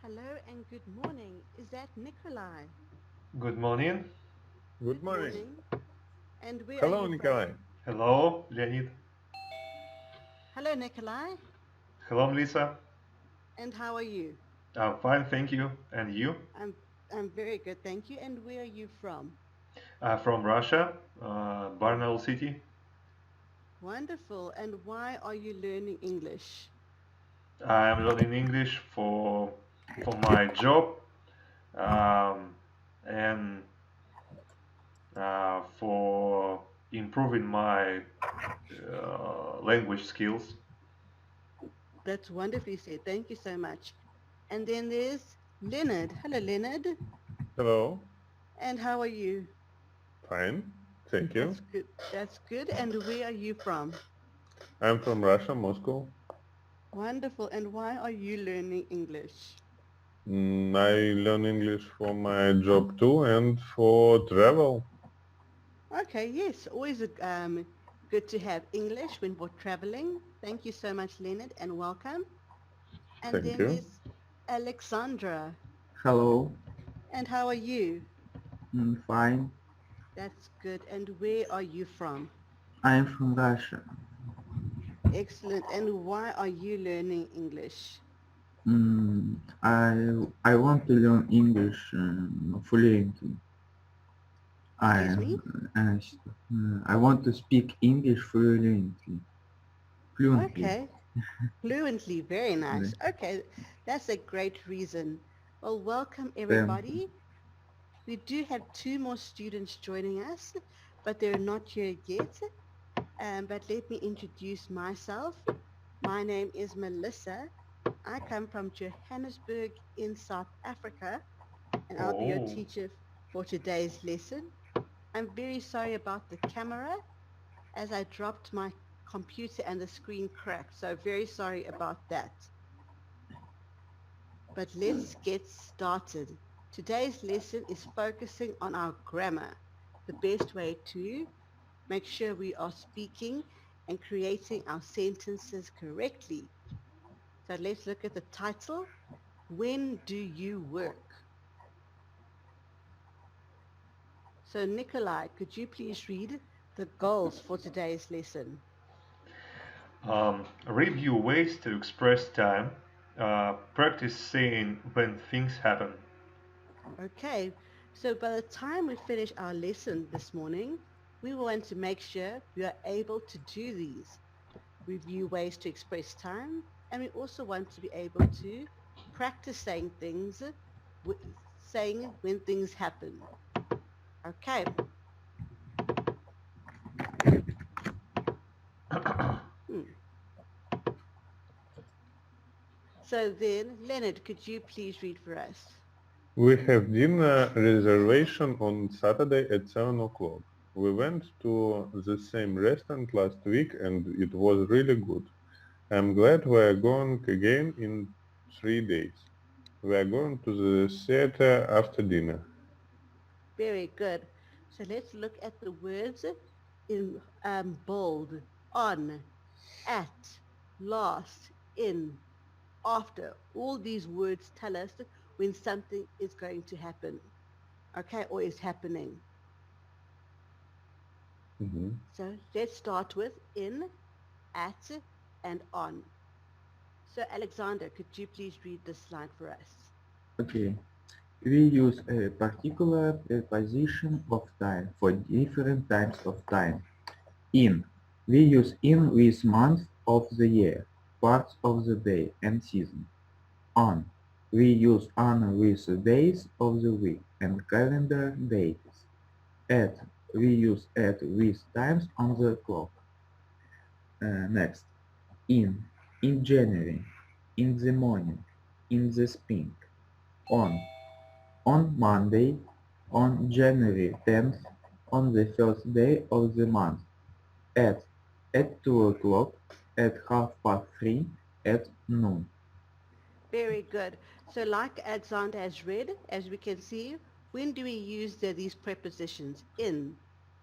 Hello and good morning. Is that Nikolai? Good morning. Good Good morning. morning. And where are Hello, you from? Nikolai. Hello, Leonid. Hello, Nikolai. Hello, Melissa. And how are you? I'm fine, thank you. And you? I'm I'm very good, thank you. And where are you from? From Russia, Oh, Barnaul City. wonderful. And why are you learning English? I'm learning English for my job um, and for improving my language skills. That's wonderfully said. Thank you so much. And then there's Leonard. Hello, Leonard. Hello. And how are you? Fine. Thank you. That's good. That's good. And where are you from? I'm from Russia, Moscow. Wonderful. And why are you learning English? I learn English for my job too and for travel. Okay, yes, always good to have English when we're traveling. Thank you so much, Leonard, and welcome. And Thank then you. there's Alexandra. Hello, And how are you? fine. That's good. And where are you from? I am from Russia. Excellent. And why are you learning English? I want to learn English fluently. I Excuse me? uh, I want to speak English fluently. Fluently. Okay. Fluently. Very nice. Right. Okay, that's a great reason. Well, welcome Thank you. everybody. We do have two more students joining us, but they're not here yet. But let me introduce myself. My name is Melissa. I come from Johannesburg in South Africa, and I'll be your Oh, teacher for today's lesson. I'm very sorry about the camera as I dropped my computer and the screen cracked, so very sorry about that. But let's get started. Today's lesson is focusing on our grammar, the best way to make sure we are speaking and creating our sentences correctly. So let's look at the title. When do you work? So Nikolai, could you please read the goals for today's lesson? review ways to express time. Practice saying when things happen. Okay, so by the time we finish our lesson this morning, we want to make sure we are able to do these. Review ways to express time, and we also want to be able to practice saying things, saying when things happen. Okay. Hmm. So then, Leonard, could you please read for us? We have dinner reservation on Saturday at 7 o'clock. We went to the same restaurant last week and it was really good. I'm glad we are going again in 3 days. We are going to the theater after dinner. Very good. So let's look at the words in bold. On, at, last, in, after. All these words tell us when something is going to happen, okay, or is happening. Mhm. So let's start with in, at, and on. So Alexander, could you please read this line for us? Okay. We use a particular preposition of time for different types of time. In. We use in with months of the year, parts of the day, and season. On. We use on with the days of the week and calendar dates. At. We use at with times on the clock. Next. In. In January. In the morning. In the spring. On. On Monday. On January 10th. On the first day of the month. At. At 2 o'clock. At half past 3. At noon. Very good. So like Alexander has read, as we can see, when do we use these prepositions? In,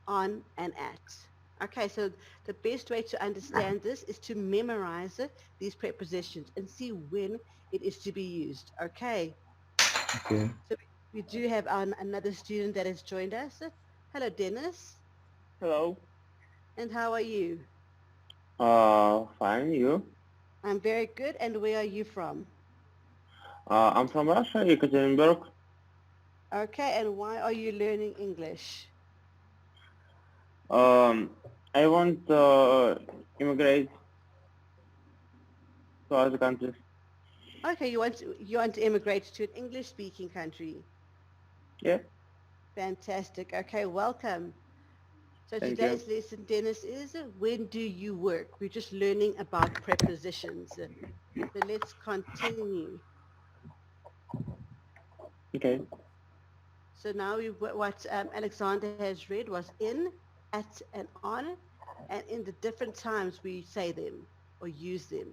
on, and at. Okay, so the best way to understand this is to memorize these prepositions and see when it is to be used. Okay, Okay. so we do have another student that has joined us. Hello, Dennis. Hello. And how are you? Fine. You? I'm very good. And where are you from? I'm from Russia, Ekaterinburg. Okay, and why are you learning English? Um, I want to immigrate to other countries. Okay, you want to immigrate to an English-speaking country. Yeah. Fantastic. Okay, welcome. So Thank you. today's lesson, Dennis, is when do you work? We're just learning about prepositions. So let's continue. Okay. So now what Alexander has read was in, at, and on, and in the different times we say them or use them.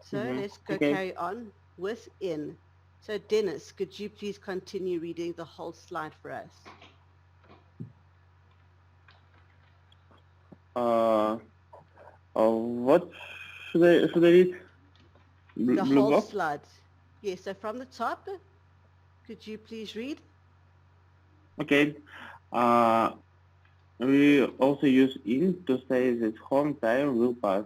So let's go Okay. carry on with in. So Dennis, could you please continue reading the whole slide for us? Uh, what should I read? The Blue whole box. slide. Yes, so from the top, could you please read? Okay. Uh, we also use in to say that home time will pass.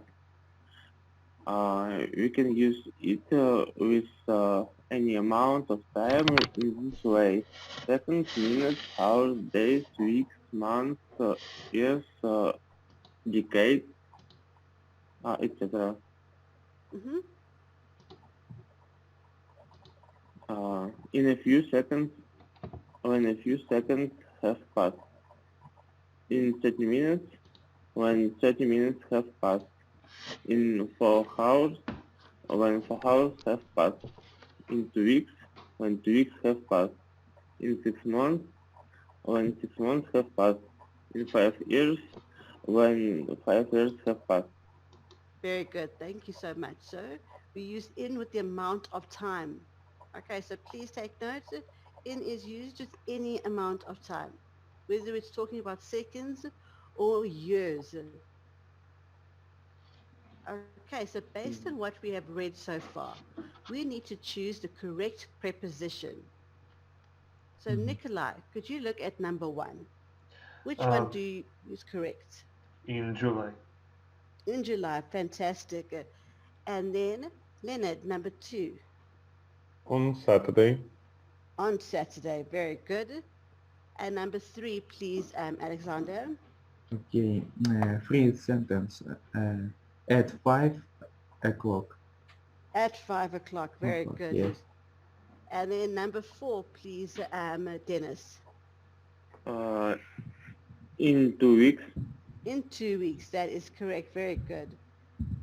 We can use it with any amount of time in this way. Seconds, minutes, hours, days, weeks, months, years, decades, etc. Mm-hmm. In a few seconds, when a few seconds have passed. In 30 minutes, when 30 minutes have passed. In 4 hours, when 4 hours have passed. In 2 weeks, when 2 weeks have passed. In 6 months, when 6 months have passed. In 5 years, when 5 years have passed. Very good. Thank you so much. So we use in with the amount of time. Okay, so please take notes. In is used with any amount of time, whether it's talking about seconds or years. Okay, so based on what we have read so far, we need to choose the correct preposition. So Nikolai, could you look at number one? Which one Um, do you use correct? in July. In July, fantastic. And then Leonard, number two. On Saturday. On Saturday, very good. And number three, please, Alexander. Okay. Free sentence. At 5 o'clock. At 5 o'clock, very good. Yes. And then number four, please, Dennis. Uh, in 2 weeks, In 2 weeks, that is correct, very good.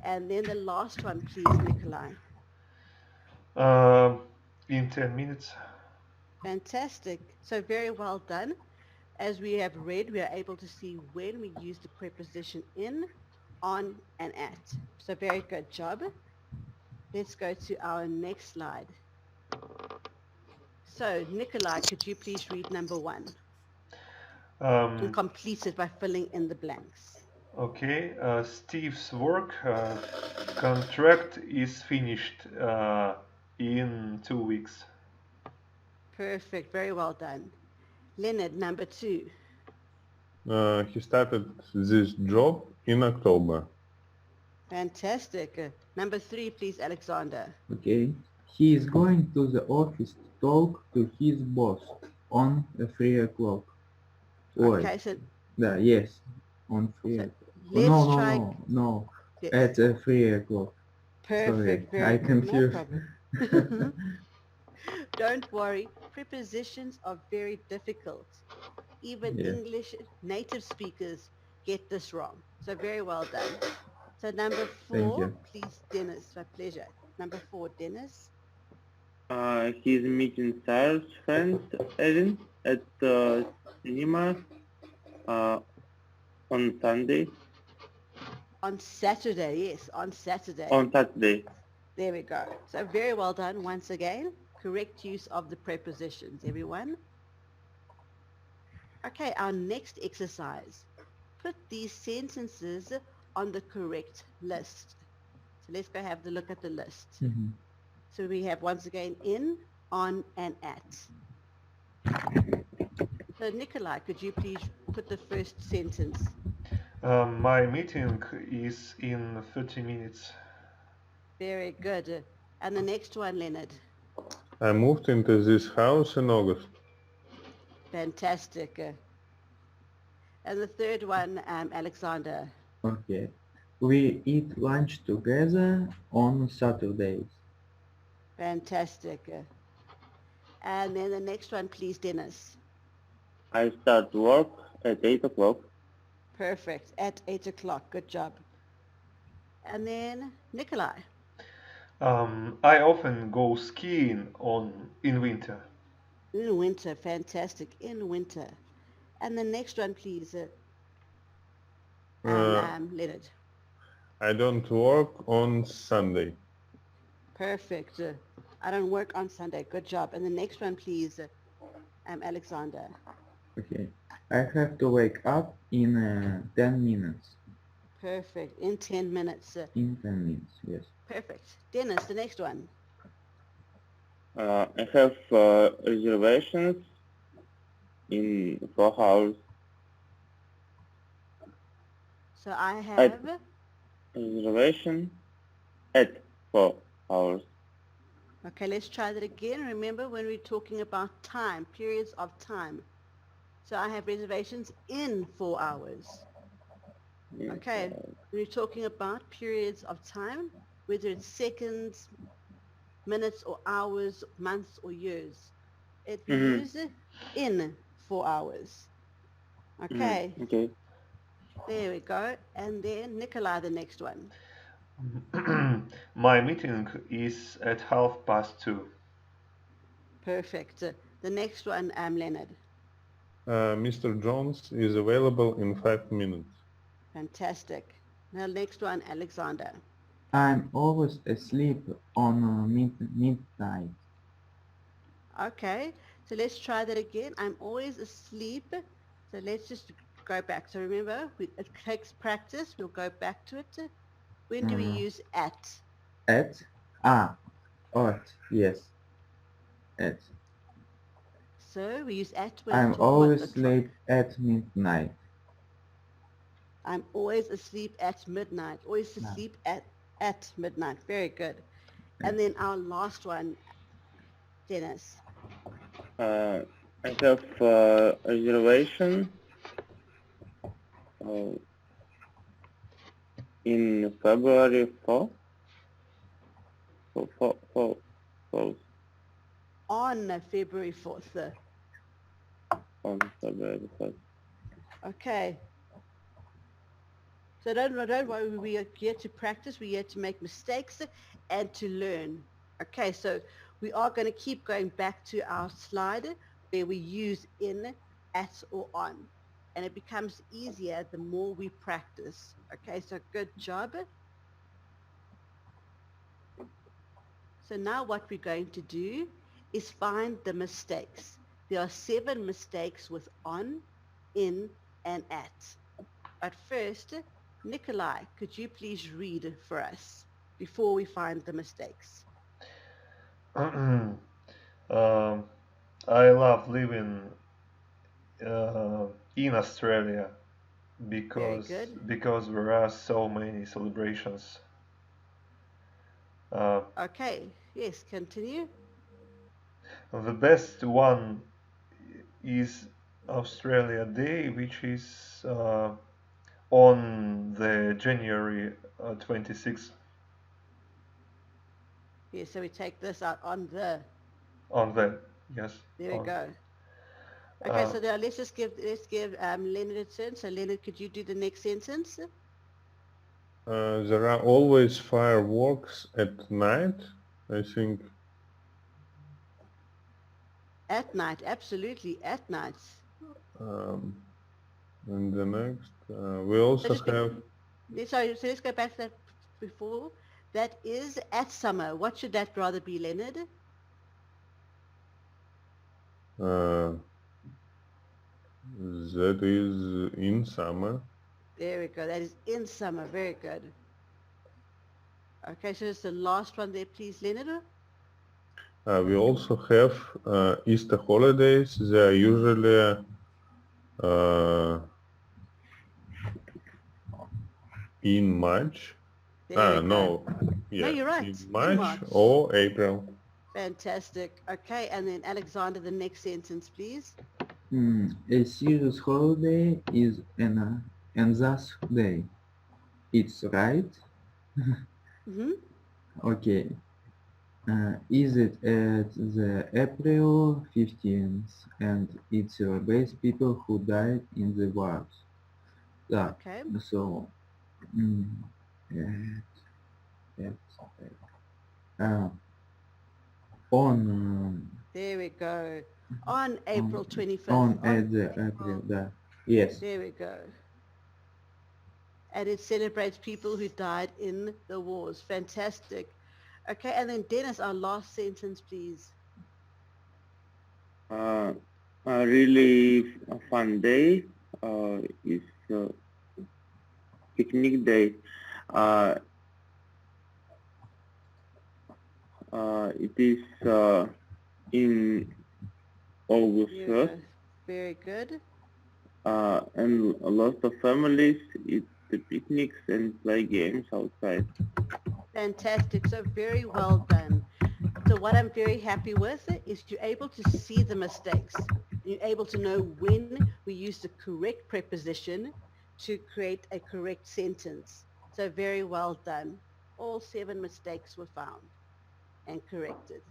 And then the last one, please, Nikolai. Um, in 10 minutes. Fantastic. So very well done. As we have read, we are able to see when we use the preposition in, on, and at. So very good job. Let's go to our next slide. So Nikolai, could you please read number one and Um, complete it by filling in the blanks? okay, Steve's work contract is finished in 2 weeks. Perfect. Very well done. Leonard, number two. He started this job in October. Fantastic. Number three, please, Alexander. Okay. He is going to the office to talk to his boss on 3 o'clock. Wait. Okay, so, Yes. On 3 so o'clock. Oh, let's no, no, try. no, no. Yes. At 3 o'clock. Sorry, Perfect. Very I good. No confused. problem. Don't worry. Prepositions are very difficult. Even Yeah. English native speakers get this wrong. So very well done. So number Thank four, you. please, Dennis. My pleasure. Number four, Dennis. he is meeting Sarah's friend Erin at cinema uh, on Sunday, On Saturday, yes, on Saturday. on Saturday. There we go. So very well done once again. Correct use of the prepositions, everyone. Okay, our next exercise. put these sentences on the correct list. So let's go have the look at the list. Mhm. So we have once again in, on, and at. So Nikolai, could you please put the first sentence? My meeting is in 30 minutes. Very good. And the next one, Leonard. I moved into this house in August. Fantastic. And the third one, Alexander. Okay. We eat lunch together on Saturdays. Fantastic. And then the next one, please, Dennis. I start work at 8 o'clock. Perfect. At 8 o'clock. Good job. And then Nikolai. I often go skiing in winter. In winter. Fantastic. In winter. And the next one, please, Leonard. I don't work on Sunday. Perfect. I don't work on Sunday. Good job. And the next one, please, Alexander. Okay. I have to wake up in 10 minutes. Perfect. In 10 minutes. In 10 minutes, yes. Perfect. Dennis, the next one. I have reservations in 4 hours. So I have, Reservation at 4 hours. okay, let's try that again. Remember when we're talking about time, periods of time. So I have reservations in 4 hours. Okay, when we're talking about periods of time, whether it's seconds, minutes or hours, months or years, it we use in 4 hours. Okay, Okay. there we go. And then Nikolai, the next one. My meeting is at 2:30. Perfect. The next one, Leonard. Mr. Jones is available in 5 minutes. Fantastic. Now next one, Alexander. I'm always asleep on midnight. Okay, so let's try that again. I'm always asleep. So let's just go back. So remember, it takes practice. We'll go back to it. When do we use at? At? At, yes. At. So we use at when I'm we talk always about the clock. asleep at midnight. I'm always asleep at midnight. Always asleep at midnight. Very good. And then our last one, Dennis. I have reservation in February 4. On February 4th. On February 4th. Okay. So don't worry, we are here to practice, we're here to make mistakes and to learn. Okay, so we are going to keep going back to our slide where we use in, at, or on. And it becomes easier the more we practice. Okay, so good job. So now what we're going to do is find the mistakes. There are 7 mistakes with on, in, and at. But first, Nikolai, could you please read for us before we find the mistakes? I love living in Australia because there are so many celebrations. Okay, yes, continue. The best one is Australia Day, which is on the January 26th. Yes, so we take this out on the. On the, yes. There we go. Okay, so now let's give Leonard a turn. So Leonard, could you do the next sentence? There are always fireworks at night, I think. At night, absolutely, at night. And the next, we also have... Sorry, so let's go back to that before. That is at summer. What should that rather be, Leonard? That is in summer. There we go. That is in summer. Very good. Okay, so it's the last one there, please, Leonard. We also have Easter holidays. They are usually in March. There we go. No, No, yeah, you're right. in In March March. or April. Fantastic. Okay, and then Alexander, the next sentence, please. A serious holiday is an thus day. It's right. Mm-hmm. Okay. Is it at the April 15th and it celebrates people who died in the wars? Yeah. Okay. So, mm, uh, on There we go. On April 25th. on at the April, yes. There we go. And it celebrates people who died in the wars. Fantastic. Okay, and then Dennis, our last sentence, please. A really fun day is picnic day. It is in August There we 1st, go. Very good. and a lot of families eat the picnics and play games outside. Fantastic. So very well done. So what I'm very happy with is you're able to see the mistakes. You're able to know when we use the correct preposition to create a correct sentence. So very well done. All 7 mistakes were found and corrected.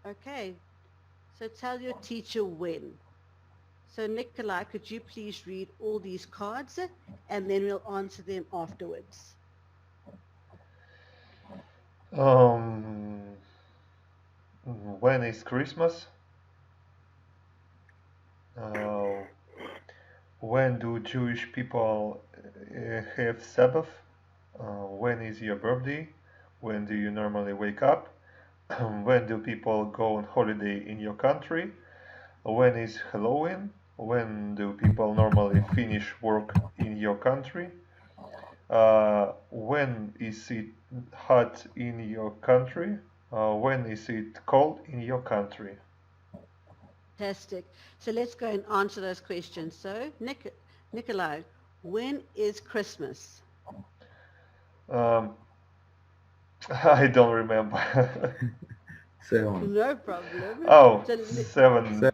Okay, so tell your teacher when. So Nikolai, could you please read all these cards and then we'll answer them afterwards. When is Christmas? When do Jewish people have Sabbath? When is your birthday? When do you normally wake up? When do people go on holiday in your country? When is Halloween? When do people normally finish work in your country? When is it hot in your country? When is it cold in your country? Fantastic. So let's go and answer those questions. So Nikolai, when is Christmas? Um, I don't remember. 7. No problem. Oh, So 7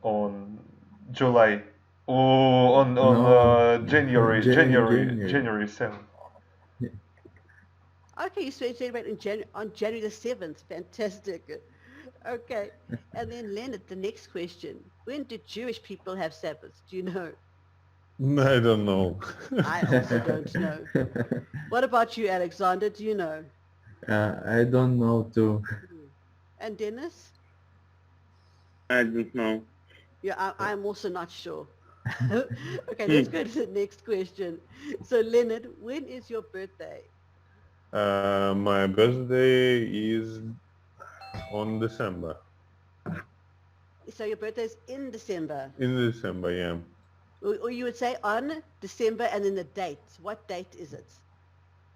on July. Oh, on No. January 7th. okay, you celebrate on January the 7th. Fantastic. Okay. And then Leonard, the next question. When do Jewish people have Sabbath? Do you know? I don't know. I also don't know. What about you, Alexander? Do you know? I don't know too. And Dennis? I don't know. Yeah, I'm also not sure. Okay, let's go to the next question. So Leonard, when is your birthday? My birthday is on December. So your birthday is in December. In December, yeah. Or you would say on December and then the date. What date is it?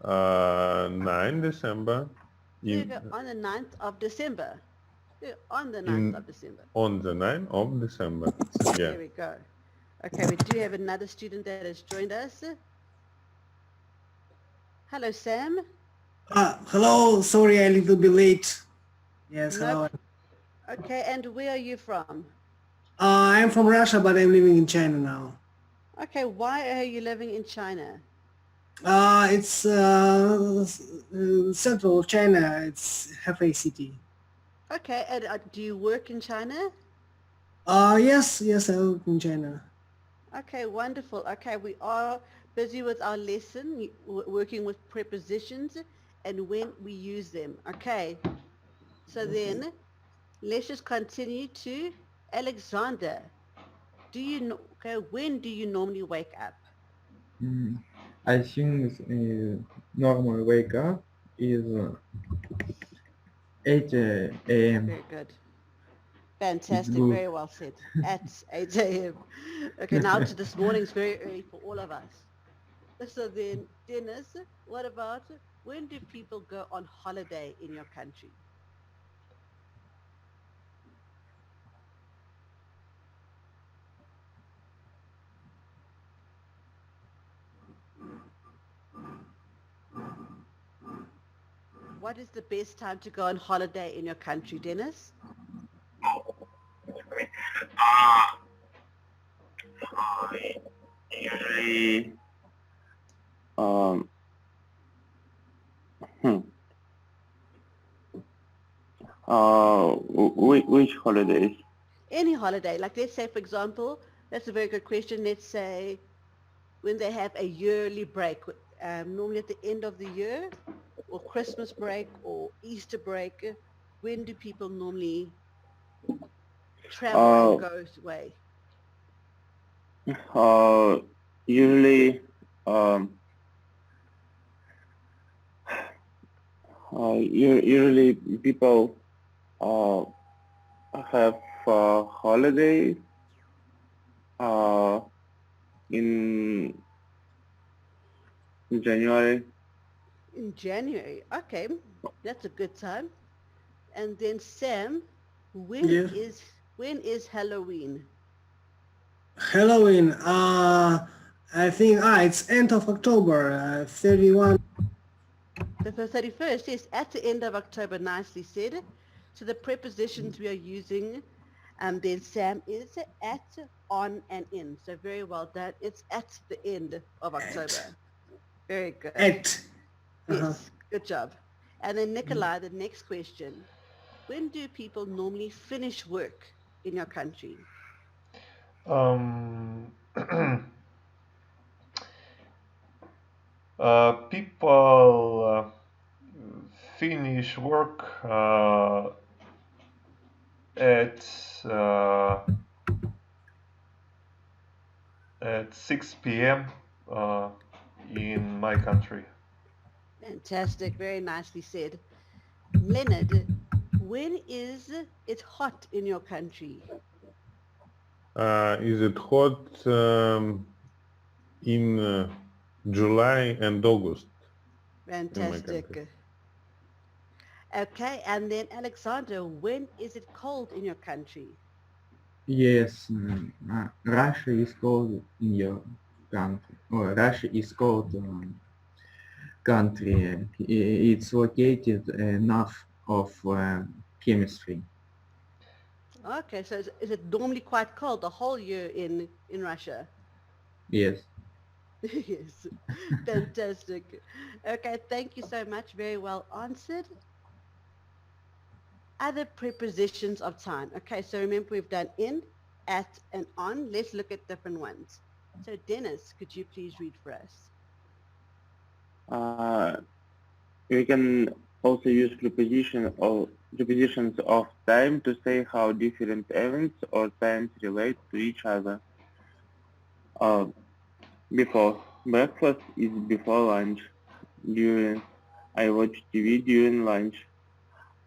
9 December. There you go, on the 9th of December. Yeah, on the 9th of December. On the 9th of December. Yeah. There we go. Okay, we do have another student that has joined us. Hello, Sam. Hello, sorry I'm a little bit late. Yes, hello. Okay, and where are you from? I'm from Russia, but I'm living in China now. Okay, why are you living in China? It's central China. It's Hefei city. Okay, and do you work in China? Yes, I work in China. Okay, wonderful. Okay, we are busy with our lesson, working with prepositions and when we use them. Okay, so then let's just continue to Alexander. Do you know, okay, when do you normally wake up? I think normal wake up is 8 a.m. Very good. Fantastic, good. very well said. At 8 a.m. Okay, now to this morning is very early for all of us. So then, Dennis, what about when do people go on holiday in your country? What is the best time to go on holiday in your country, Dennis? Usually, um, hmm, which holidays? Any holiday, like let's say, for example, that's a very good question. Let's say when they have a yearly break, normally at the end of the year, or Christmas break, or Easter break, when do people normally travel and Uh, go away? uh, Usually, um, usually people uh, have holidays uh, in January. In January. Okay, that's a good time. And then Sam, when Yeah. is when is Halloween? Halloween. I think it's end of October. 31. The 31st is at the end of October, nicely said. So the prepositions we are using, then Sam, is at, on, and in. So very well done. It's at the end of At. October. Very good. At. Uh-huh. Yes, good job. And then Nikolai, the next question. When do people normally finish work in your country? Um, People finish work at uh, at 6 p.m. Uh, in my country. Fantastic. Very nicely said. Leonard, when is it hot in your country? Is it hot in July and August in my country? Fantastic. Okay, and then Alexander, when is it cold in your country? Yes, Russia is cold in your country. Or Russia is cold country. It's located north of chemistry. Okay, so is it normally quite cold the whole year in Russia? Yes. Yes, fantastic. Okay, thank you so much. Very well answered. Other prepositions of time. Okay, so remember we've done in, at, and on. Let's look at different ones. So Dennis, could you please read for us? Uh, we can also use prepositions of time to say how different events or times relate to each other. Uh, Before breakfast is before lunch. During I watch TV during lunch.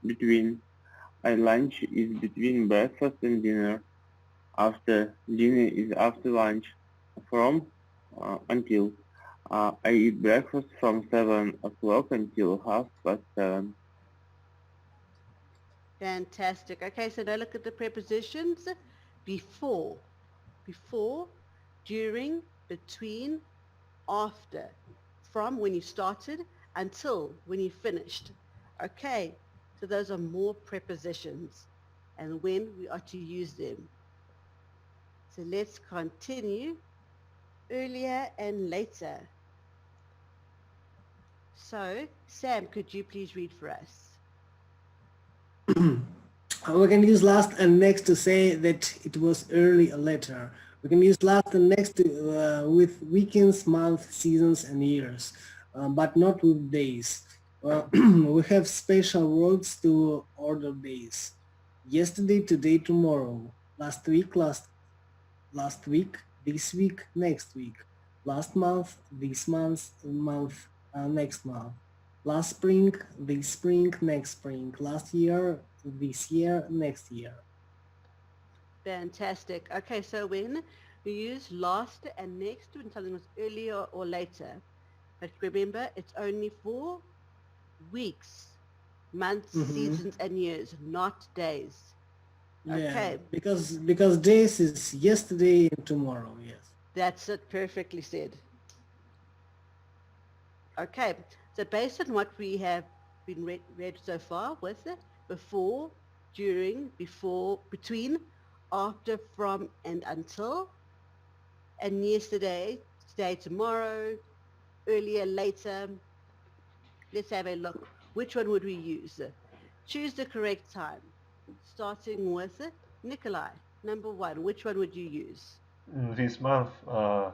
Between I lunch is between breakfast and dinner. After dinner is after lunch. From until I eat breakfast from 7 o'clock until 7:30. Fantastic. Okay, so now look at the prepositions. Before, before, during, between, after, from when you started until when you finished. Okay, so those are more prepositions and when we are to use them. So let's continue. Earlier and later. So, Sam, could you please read for us? We can use last and next to say that it was early or later. We can use last and next to, with weekends, months, seasons, and years, but not with days. We have special words to order days. Yesterday, today, tomorrow. Last week, last week, this week, next week. Last month, this month, next month. Last spring, this spring, next spring. Last year, this year, next year. Fantastic. Okay, so when we use last and next when something was earlier or later, but remember it's only for weeks, months, Mm-hmm. seasons, and years, not days. Yeah, Okay, because days is yesterday and tomorrow. Yes. that's it. Perfectly said. Okay, so based on what we have been read so far with before, during, before, between, after, from, and until, and yesterday, today, tomorrow, earlier, later, let's have a look. Which one would we use? Choose the correct time. Starting with Nikolai. Number one, which one would you use? This month,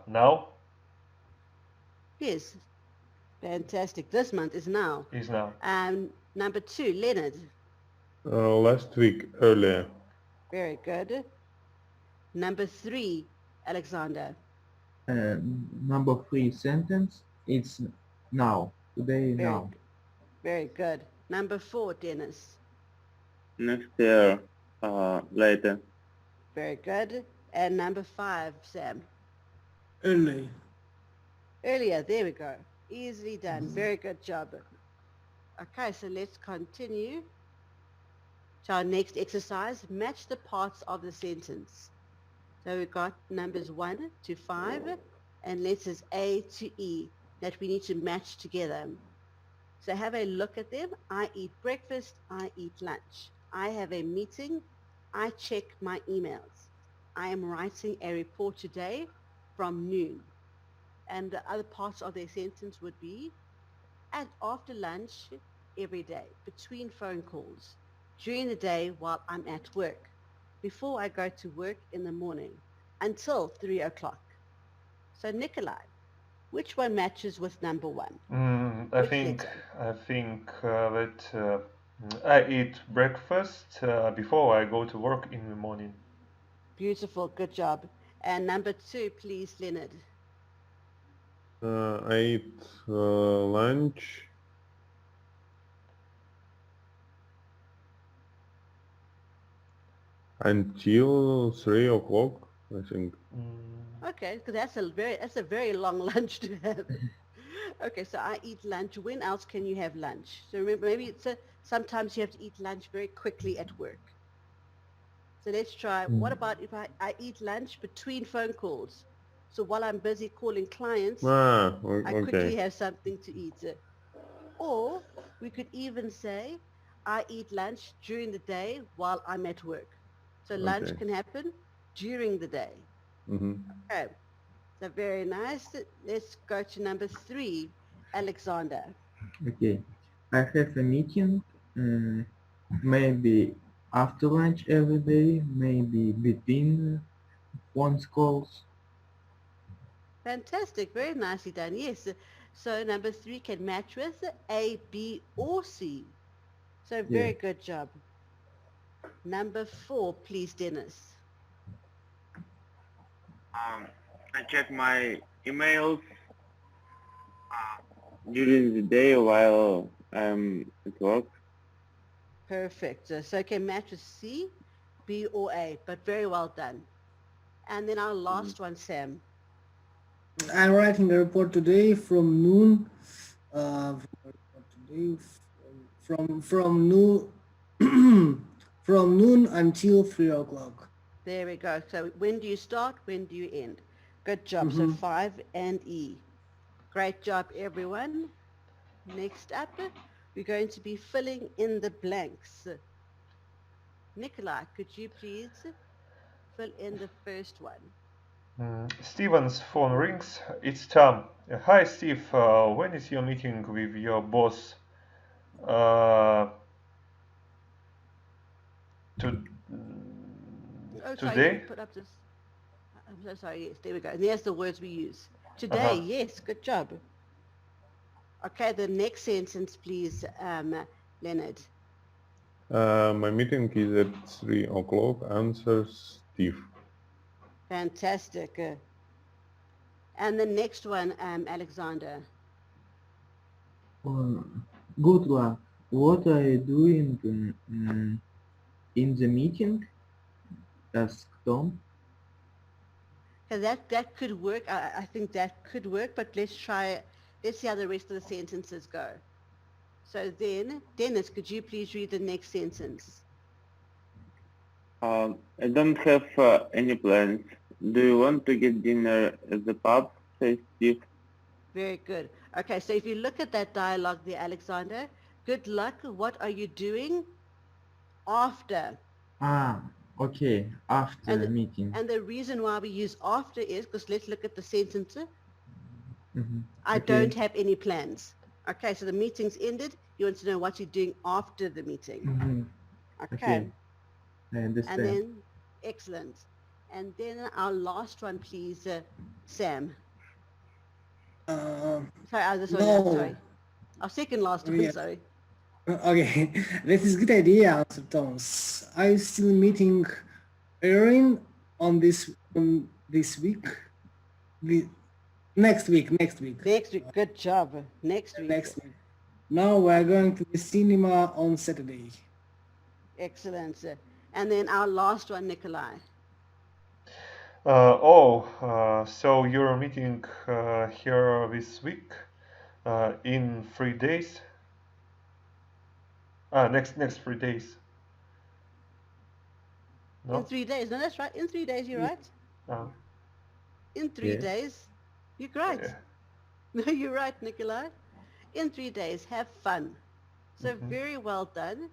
now Yes, fantastic. This month is now. is now. Number two, Leonard. Last week, earlier. Very good. Number three, Alexander. Number 3 sentence, it's now. Today, Very, now. very good. Number four, Dennis. Next year, later. Very good. And number five, Sam. Early. Earlier, there we go. Easily done. Very good job. Okay, so let's continue to our next exercise. Match the parts of the sentence. So we've got numbers 1 to 5 and letters A to E that we need to match together. So have a look at them. I eat breakfast. I eat lunch. I have a meeting. I check my emails. I am writing a report today from noon. And the other parts of their sentence would be after lunch every day, between phone calls, during the day while I'm at work, before I go to work in the morning, until 3 o'clock. So Nikolai, which one matches with number one? I Which think letter? that I eat breakfast before I go to work in the morning. Beautiful, good job. And number two, please, Leonard. I eat lunch until 3 o'clock, I think. Okay, because that's a very long lunch to have. Okay, so I eat lunch. When else can you have lunch? So remember, maybe sometimes you have to eat lunch very quickly at work. So let's try. What about if I eat lunch between phone calls? So while I'm busy calling clients, I quickly Okay. have something to eat. Or we could even say, I eat lunch during the day while I'm at work. So lunch Okay. can happen during the day. Mm-hmm. Okay, so very nice. Let's go to number three, Alexander. Okay. I have a meeting, maybe after lunch every day, maybe between phone calls. Fantastic, very nicely done. Yes, so number three can match with A, B, or C. So Yeah. very good job. Number four, please, Dennis. I check my emails during the day while I'm at work. Perfect. So it can match with C, B, or A, but very well done. And then our last one, Sam. I'm writing a report today from noon. Today from noon from noon until 3 o'clock. There we go. So when do you start? When do you end? Good job. So 5 and E. Great job, everyone. Next up, we're going to be filling in the blanks. Nikolai, could you please fill in the first one? Steven's phone rings. It's Tom. Hi, Steve. When is your meeting with your boss? To Oh, sorry, today? you put up this. I'm so sorry. Yes, there we go. And there's the words we use. Today, Uh-huh. yes, good job. Okay, the next sentence, please, Leonard. My meeting is at 3 o'clock, answers Steve. Fantastic. And the next one, Alexander. Good luck. What are you doing in the meeting? Asked Tom. Okay, that could work. I think that could work, but let's see how the rest of the sentences go. So then, Dennis, could you please read the next sentence? I don't have any plans. Do you want to get dinner at the pub? Says Steve. Very good. Okay, so if you look at that dialogue there, Alexander, good luck. What are you doing after? Ah, okay. After And the, meeting. and the reason why we use after is because let's look at the sentence. Mhm. I Okay. don't have any plans. Okay, so the meeting's ended. You want to know what you're doing after the meeting. Mhm. Okay. Okay. I And understand. then, excellent. And then our last one, please, Sam. Uh, Sorry, no. sorry. Our second last one, Yes. sorry. Okay, this is a good idea, answered Thomas. Are you still meeting Erin on this week? Next week. Next week, good job. Next week. Next week. Now we're going to the cinema on Saturday. Excellent. And then our last one, Nikolai. So you're meeting here this week in 3 days? Next 3 days. No? In 3 days. No, that's right. In 3 days, you're right. In 3 Yeah. days. You're right. Yeah. No, you're right, Nikolai. In 3 days, have fun. So very well done.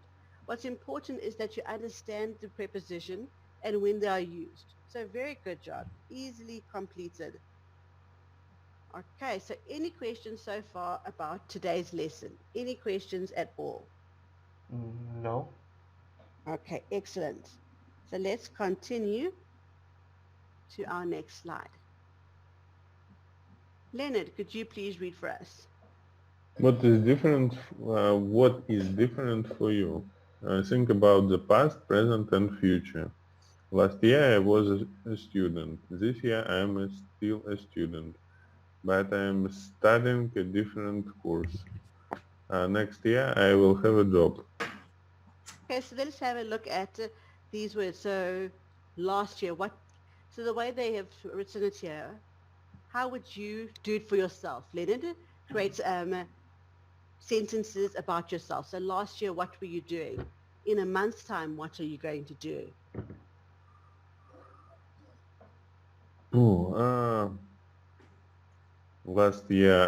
What's important is that you understand the preposition and when they are used. So very good job. Easily completed. Okay, so any questions so far about today's lesson? Any questions at all? No. Okay, excellent. So let's continue to our next slide. Leonard, could you please read for us? What is different for you? Think about the past, present and future. Last year I was a student. This year I am still a student, but I am studying a different course. Next year I will have a job. Okay, so let's have a look at these words. So last year, so the way they have written it here, how would you do it for yourself? Leonard, create sentences about yourself. So last year, what were you doing? In a month's time, what are you going to do? Last year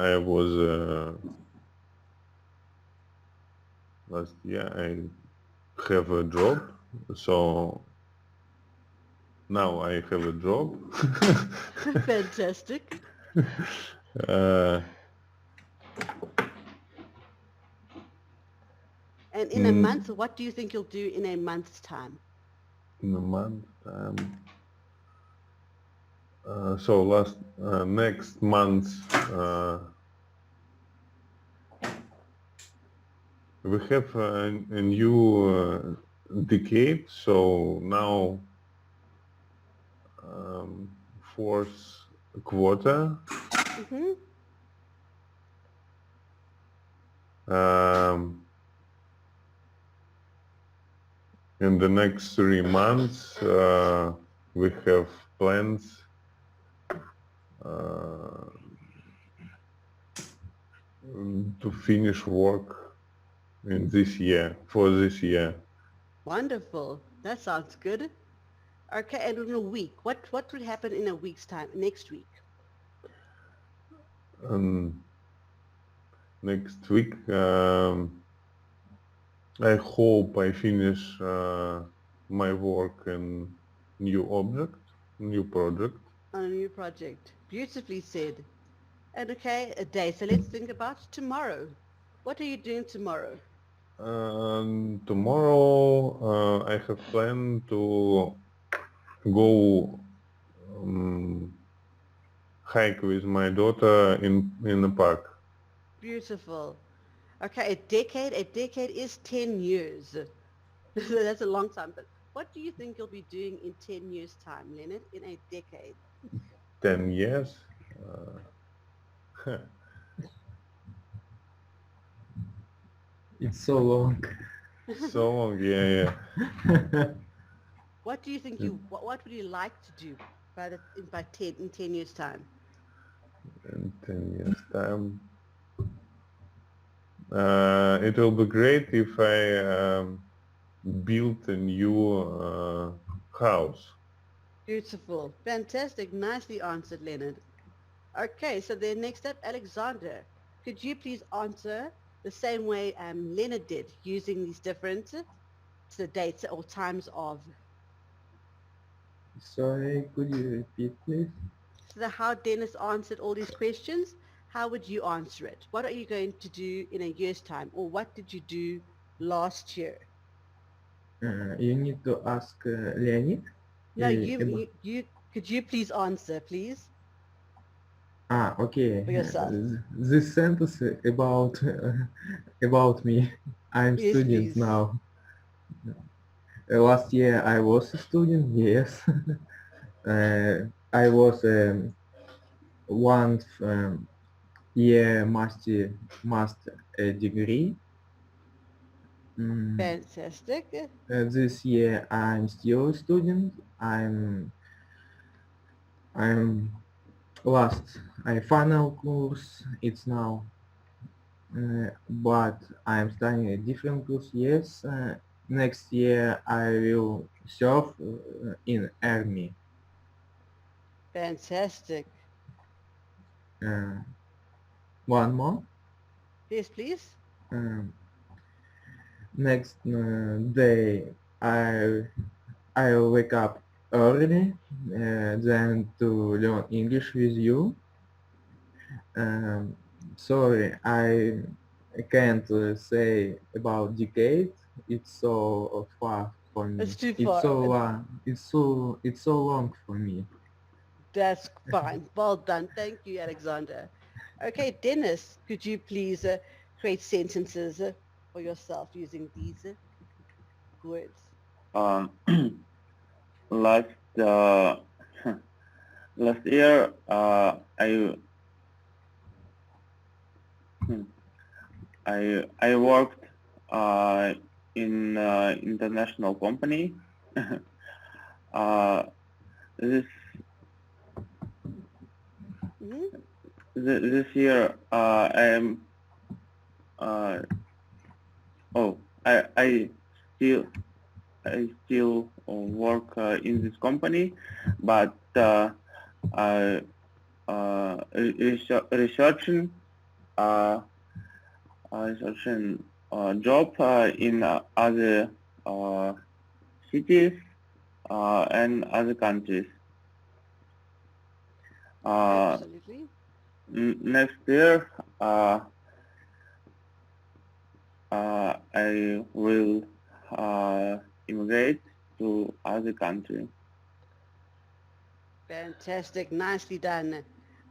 I have a job, so now I have a job. Fantastic. And in a month, what do you think you'll do in a month's time? In a month time. So next month we have a new decade. So now fourth quarter. In the next 3 months, we have plans to finish work in for this year. Wonderful. That sounds good. Okay, and in a week, what will happen in a week's time, next week? Next week, I hope I finish my work in new project. On a new project. Beautifully said. And okay, a day. So let's think about tomorrow. What are you doing tomorrow? Tomorrow I have planned to go hike with my daughter in the park. Beautiful. Okay, a decade is 10 years. That's a long time. But what do you think you'll be doing in 10 years' time, Leonard, in a decade? 10 years? It's so long. So long, yeah. What do you think what would you like to do in 10 years time? In 10 years time. It will be great if I build a new house. Beautiful. Fantastic. Nicely answered, Leonard. Okay, so then next up, Alexander. Could you please answer the same way Leonard did, using these different dates or times of? Sorry, could you repeat, please? So how Dennis answered all these questions, how would you answer it? What are you going to do in a year's time? Or what did you do last year? You need to ask Leonid. No, About... could you please answer, please, Okay. for yourself? This sentence about me. I'm Yes, student please. now. Last year I was a student. Yes. I was 1 year master degree. Fantastic. This year I'm still a student. I'm last final course. It's now, but I'm studying a different course. Yes. Next year I will serve in army. Fantastic. One more. Yes, please. Um, Next day I'll wake up early, then to learn English with you. Sorry, I can't say about decade. It's so far for me. It's too It's far. so long. It's so long for me. That's fine. Well done. Thank you, Alexander. Okay, Dennis, could you please create sentences for yourself using these words? Um, last last year, I worked in international company. This Hmm. this year I still work in this company, but researching job in other cities and other countries. Absolutely. Next year, I will immigrate to other country. Fantastic. Nicely done.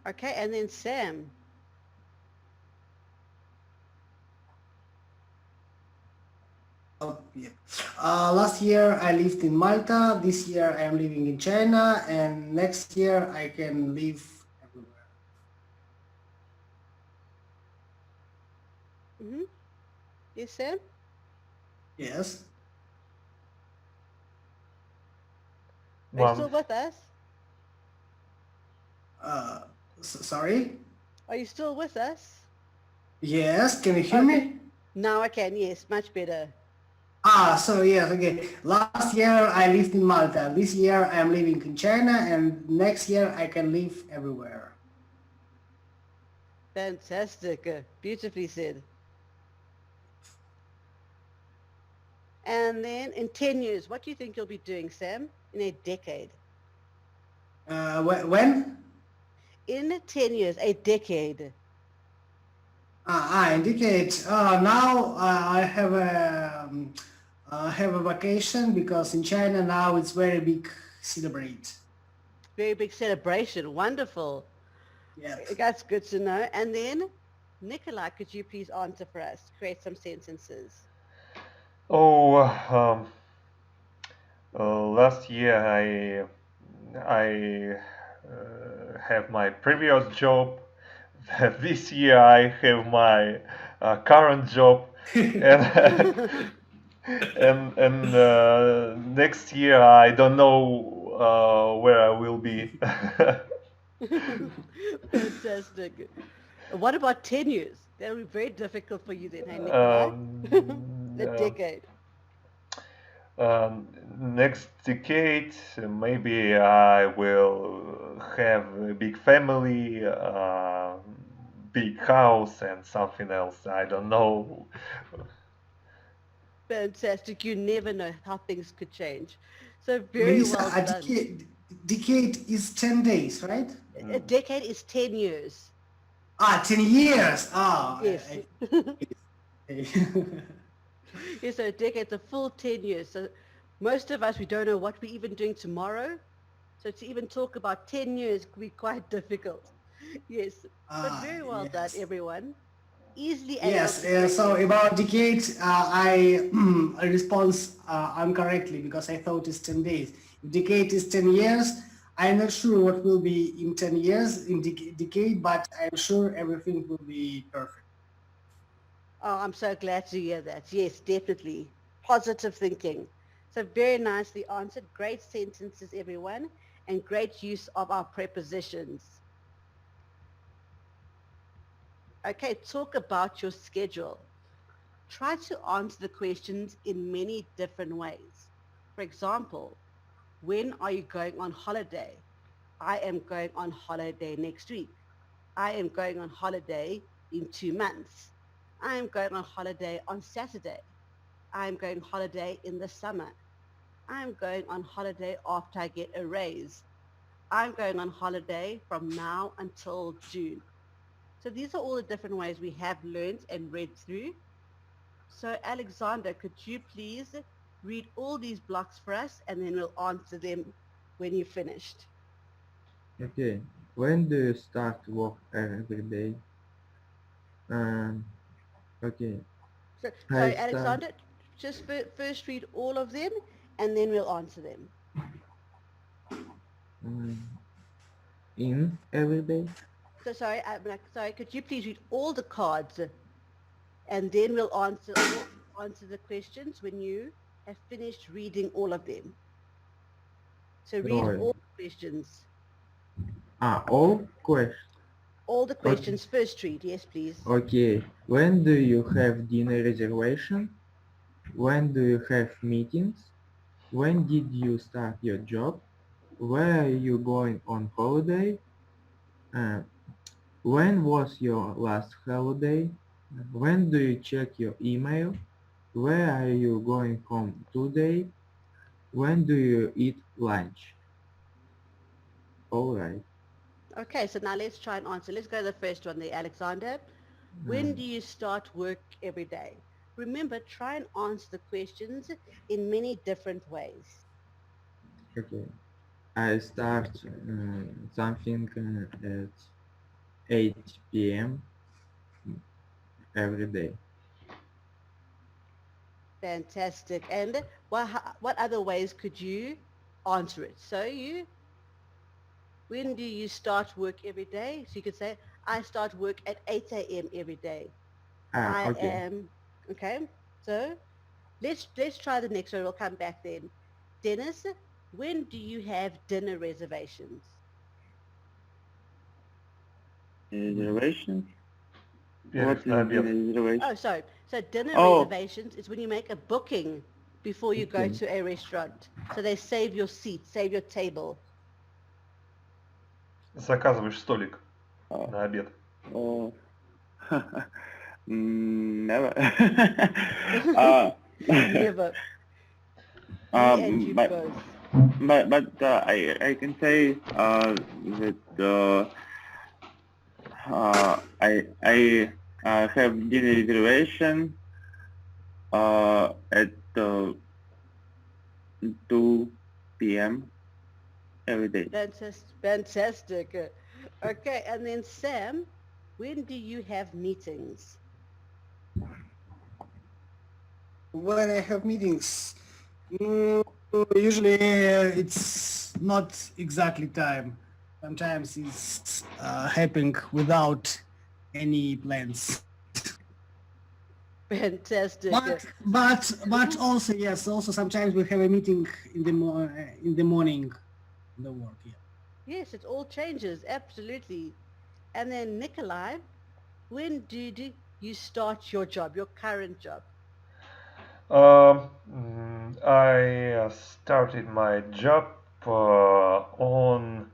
Okay, and then Sam. Yeah. Last year I lived in Malta. This year I am living in China, and next year I can live everywhere. Hmm. Yes, Sam? Yes. Are you still with us? Sorry. Are you still with us? Yes. Can you hear Okay. me? Now I can. Yes, much better. So yes, okay. Last year I lived in Malta. This year I am living in China, and next year I can live everywhere. Fantastic. Beautifully said. And then in 10 years, what do you think you'll be doing, Sam, in a decade? When? In 10 years, a decade. Indicate. Now I have a vacation because in China now it's very big celebrate. Very big celebration. Wonderful. Yes. That's good to know. And then, Nikolai, could you please answer for us? Create some sentences. Last year I have my previous job. This year I have my current job, and and next year I don't know where I will be. Fantastic. What about 10 years? That'll be very difficult for you then, hey, Nikolai? um, A uh, decade. Next decade, maybe I will have a big family, big house, and something else. I don't know. Fantastic. You never know how things could change. So very Melissa, well a done. decade is 10 days, right? A decade is 10 years. 10 years. Yes. I Yes, so a decade, a full 10 years. So most of us, we don't know what we're even doing tomorrow. So to even talk about 10 years could be quite difficult. Yes, but very well done, yes. everyone. Easily able Yes, to say so yes. about decade, I respond incorrectly because I thought it's 10 days. If decade is 10 years, I'm not sure what will be in 10 years in decade, but I'm sure everything will be perfect. Oh, I'm so glad to hear that. Yes, definitely. Positive thinking. So very nicely answered. Great sentences, everyone, and great use of our prepositions. Okay, talk about your schedule. Try to answer the questions in many different ways. For example, when are you going on holiday? I am going on holiday next week. I am going on holiday in 2 months. I am going on holiday on Saturday. I am going on holiday in the summer. I am going on holiday after I get a raise. I'm going on holiday from now until June. So these are all the different ways we have learned and read through. So Alexander, could you please read all these blocks for us and then we'll answer them when you're finished. Okay. When do you start work every day? Um, okay. So, I sorry, start Alexander, just first read all of them and then we'll answer them. um, in every day. So sorry, sorry, could you please read all the cards and then we'll answer the questions when you have finished reading all of them. So read Sorry. all the questions. All questions. All the Okay. questions first read, yes please. Okay. When do you have dinner reservation? When do you have meetings? When did you start your job? Where are you going on holiday? Uh, when was your last holiday? When do you check your email? Where are you going home today? When do you eat lunch? All right. Okay, so now let's try and answer. Let's go to the first one there, Alexander. When Uh, do you start work every day? Remember, try and answer the questions in many different ways. okay. I start something at 8 p.m. every day. Fantastic. And what other ways could you answer it? So when do you start work every day? So you could say, I start work at 8 a.m. every day. I Okay. am, okay? So let's try the next one. We'll come back then. Dennis, when do you have dinner reservations? Reservations? Перед What на is the обед. reservation? Oh, sorry. So dinner Oh, reservations is when you make a booking before you go Okay. to a restaurant. So they save your seat, save your table. Заказываешь столик oh, на обед. oh. Never. uh, Never. Me and you but both. I can say that I have dinner reservation at 2 p.m. every day. Fantastic. Fantastic. Okay, and then Sam, when do you have meetings? When I have meetings, usually it's not exactly time. Sometimes it's happening without any plans. Fantastic. But also yes, also sometimes we have a meeting in the morning, the work. Yeah. Yes, it all changes, absolutely. And then Nikolai, when did you start your job, your current job? I started my job on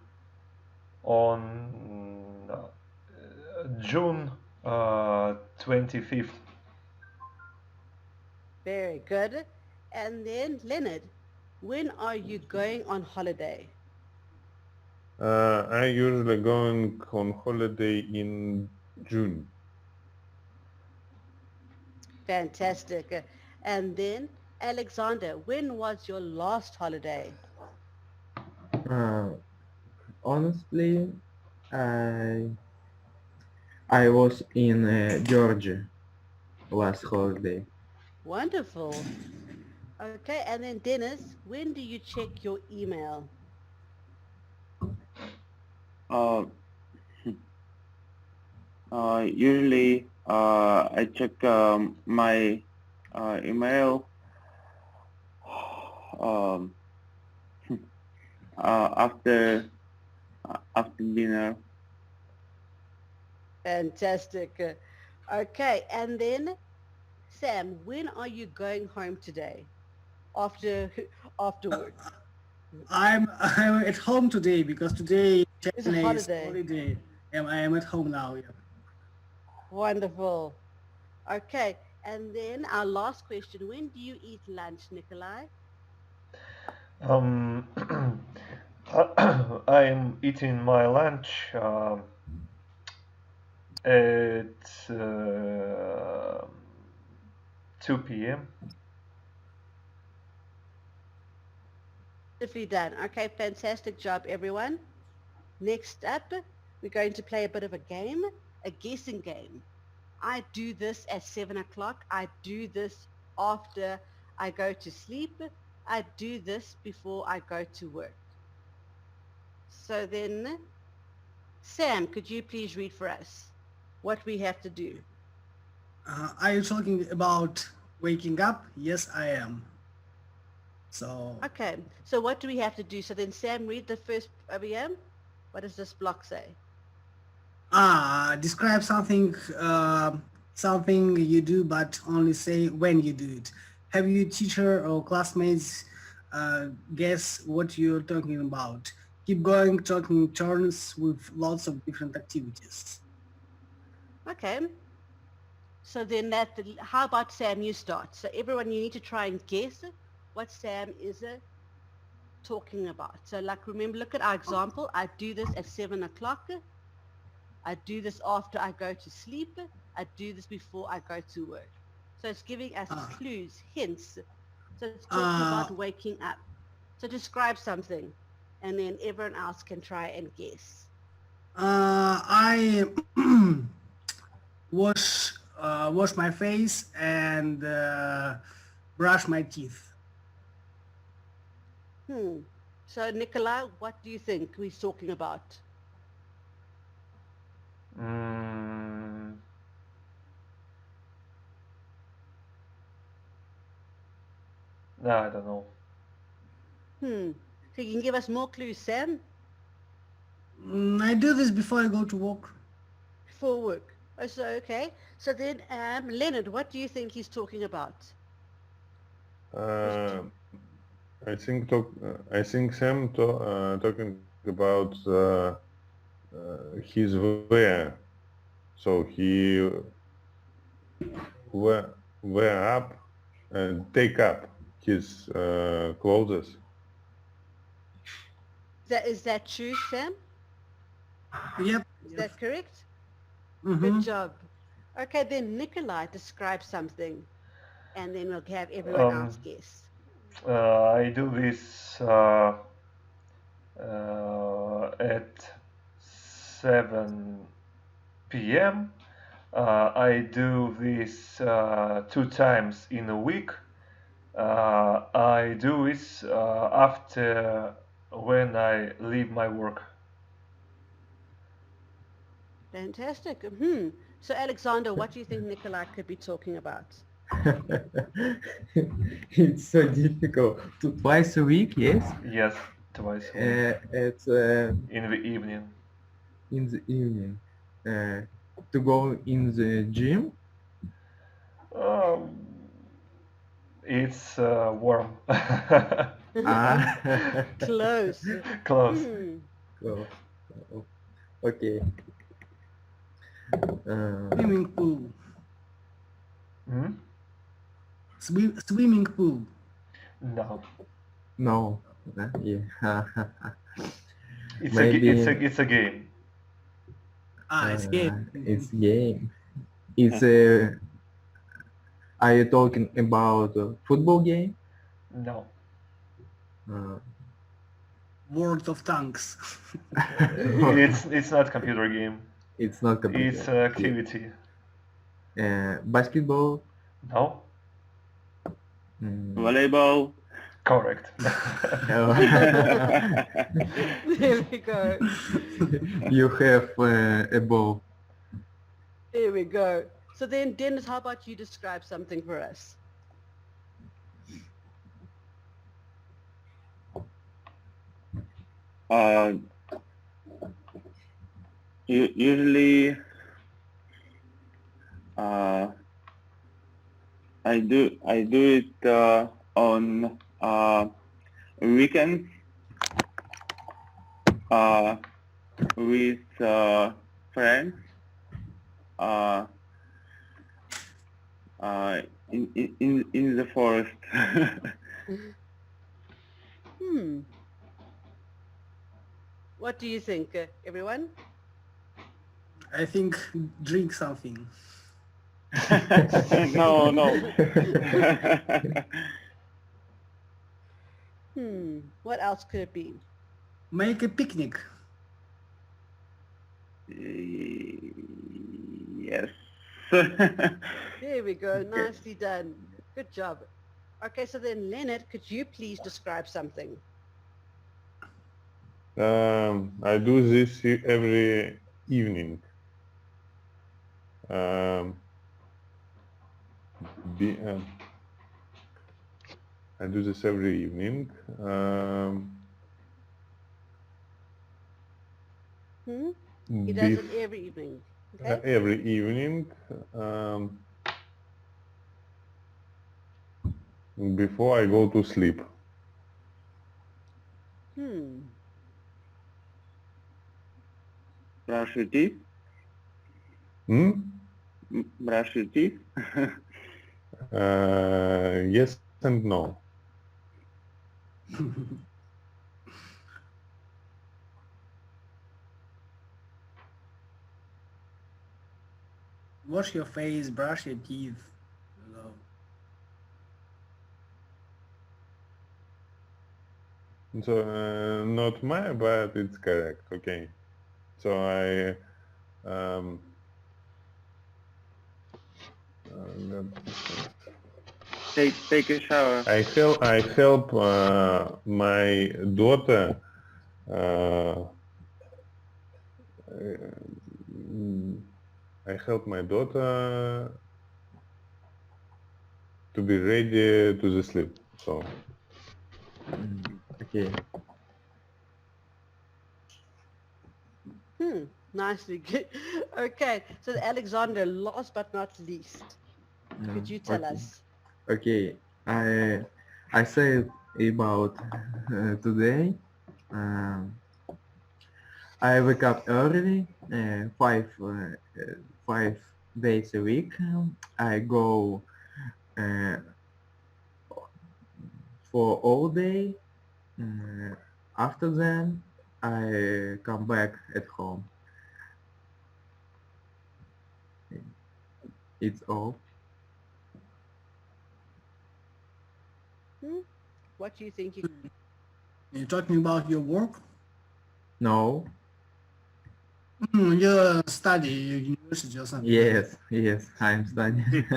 June 25th. Very good. And then Leonard, when are you going on holiday? I usually going on holiday in June. Fantastic. And then Alexander, when was your last holiday? Uh, Honestly, I I was in Georgia last holiday. Wonderful. Okay, and then Dennis, when do you check your email? Uh, Usually, I check my email um, after dinner. Fantastic. Okay, and then Sam, when are you going home today? After after work? I'm at home today because today It's a China is holiday. holiday. I am at home now. Yeah. Wonderful. Okay, and then our last question, when do you eat lunch, Nikolai? Um, I am eating my lunch at 2 p.m. Beautifully done. Okay, fantastic job, everyone. Next up, we're going to play a bit of a game, a guessing game. I do this at 7 o'clock. I do this after I go to sleep. I do this before I go to work. So then, Sam, could you please read for us what we have to do? Are you talking about waking up? Yes, I am. So Okay, so what do we have to do? So then, Sam, read the first OBM. What does this block say? describe something you do, but only say when you do it. Have your teacher or classmates guess what you're talking about? Keep going, talking turns with lots of different activities. Okay, so then how about Sam, you start. So everyone, you need to try and guess what Sam is talking about. So like, remember, look at our example. I do this at 7 o'clock. I do this after I go to sleep. I do this before I go to work. So it's giving us Uh, clues, hints. So it's talking uh, about waking up. So describe something, and then everyone else can try and guess. I wash my face and brush my teeth. Hmm. So Nicola, what do you think he's talking about? Mm, no, I don't know. Hmm. So you can give us more clues, Sam, I do this before I go to work. before work. Oh, so okay. So then, Leonard, what do you think he's talking about? Who's Uh, I think Sam talking about his wear. So he wear up and take up his clothes. is that true, Sam? Yep. Is Yep. that correct? Good Mm-hmm. job. Okay, then Nikolai describe something, and then we'll have everyone else Um, guess. I do this at 7 p.m. I do this 2 times in a week. I do this after when I leave my work. Fantastic. Hmm. So Alexander, what do you think Nikolai could be talking about? It's so difficult. Twice a week, yes? Yes, twice a week. It's In the evening. in the evening. To go in the gym? Um, it's warm. Ah, Close. Close. well, okay. Swimming pool. Hmm? Swimming pool. No. No. Yeah. It's Maybe it's a game. It's game. it's game. It's are you talking about a football game? No. World of Tanks. It's not computer game. It's not computer. It's activity. Basketball. No. Volleyball. Correct. There we go. You have a ball. There we go. So then, Dennis, how about you describe something for us? Usually, I do it on weekends with friends in the forest. What do you think, everyone? I think drink something. No. What else could it be? Make a picnic. Yes. There we go. Nicely done. Good job. Okay, so then, Leonard, could you please describe something? I do this every evening. I do this every evening. He does it every evening. Okay? Every evening before I go to sleep. Brush your teeth. Brush your teeth. Yes and no. Wash your face, brush your teeth. So not my, but it's correct. Okay. So I Take a shower. I help my daughter I help my daughter to be ready to the sleep. So Okay. Nicely good. Okay, so Alexander, last but not least, could you tell us? Okay. I say about today. I wake up early, 5 days a week. I go for all day. After then, I come back at home. It's all. What do you think? You're talking about your work? No. Your study, your university or something. Yes, I'm studying.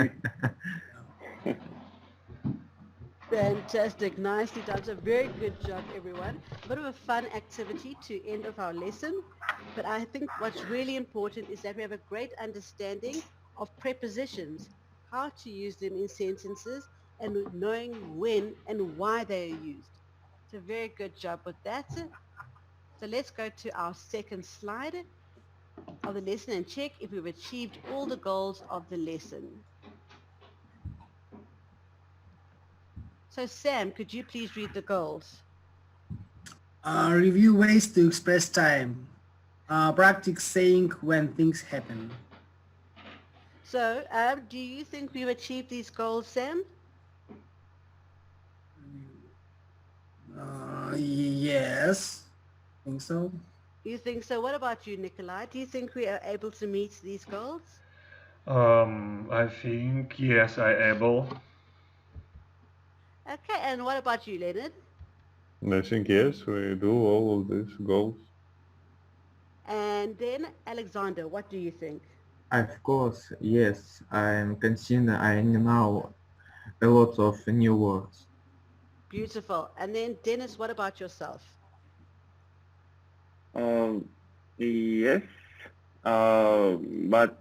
Fantastic. Nicely done. So very good job, everyone. A bit of a fun activity to end of our lesson. But I think what's really important is that we have a great understanding of prepositions, how to use them in sentences, and knowing when and why they are used. So very good job with that. So let's go to our second slide of the lesson and check if we've achieved all the goals of the lesson. So Sam, could you please read the goals? Review ways to express time. Practice saying when things happen. So do you think we've achieved these goals, Sam? Yes, I think so. You think so? What about you, Nikolai? Do you think we are able to meet these goals? I think yes, I able. Okay, and what about you, Leonard? I think yes, we do all of these goals. And then Alexander, what do you think? Of course, yes. I'm consider I know a lot of new words. Beautiful. And then Dennis, what about yourself? Yes, but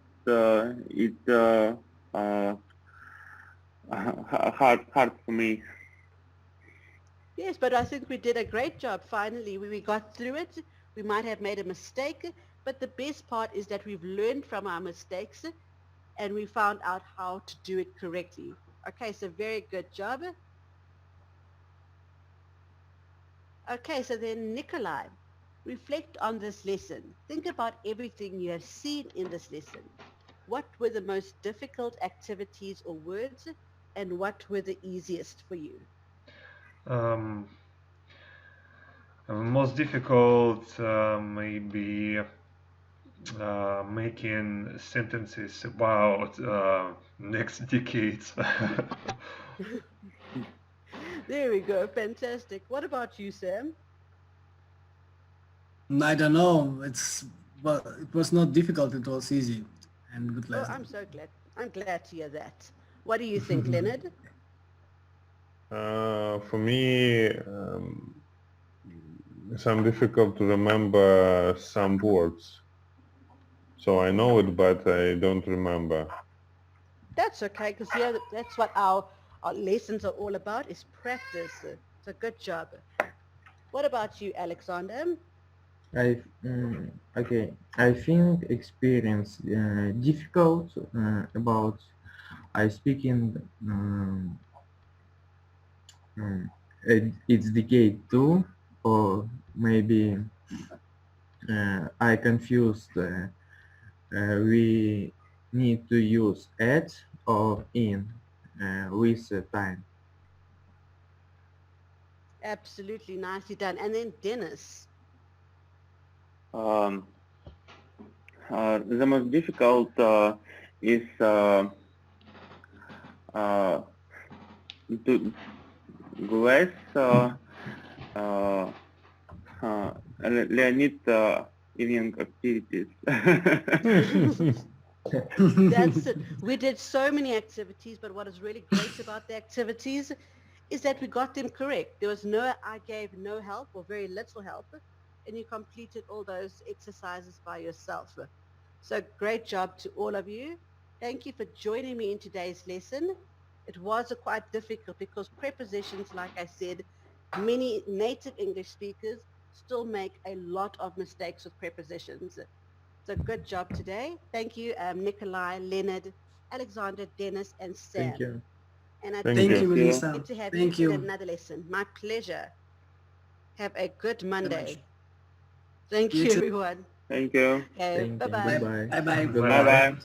it's hard for me. Yes, but I think we did a great job. Finally, we got through it. We might have made a mistake, but the best part is that we've learned from our mistakes and we found out how to do it correctly. Okay, so very good job. Okay, so then Nikolai, reflect on this lesson. Think about everything you have seen in this lesson. What were the most difficult activities or words, and what were the easiest for you? Most difficult maybe making sentences about next decades. There we go. Fantastic. What about you, Sam? I don't know. It was not difficult. It was easy and good Oh, lesson. I'm so glad. I'm glad to hear that. What do you think, Leonard? For me, some difficult to remember some words. So I know it, but I don't remember. That's okay, because yeah, that's what our lessons are all about, is practice. So good job. What about you, Alexander? Okay. I think experience difficult about I speaking it's decade 2 or maybe I confused we need to use at or in with time. Absolutely nicely done. And then Dennis. The most difficult is to glass Leonid evening activities. That's it. We did so many activities, but what is really great about the activities is that we got them correct. I gave no help or very little help, and you completed all those exercises by yourself. So great job to all of you. Thank you for joining me in today's lesson. It was quite difficult because prepositions, like I said, many native English speakers still make a lot of mistakes with prepositions. So good job today. Thank you, Nikolai, Leonard, Alexander, Dennis, and Thank Sam. you. And I Thank Thank you. you, you. Melissa. get to have Thank you in you. another lesson. My pleasure. Have a good Very much. Monday. Thank You you, too. everyone. Thank you. Okay, Thank you. bye-bye. Goodbye. Bye bye. Goodbye. Bye bye.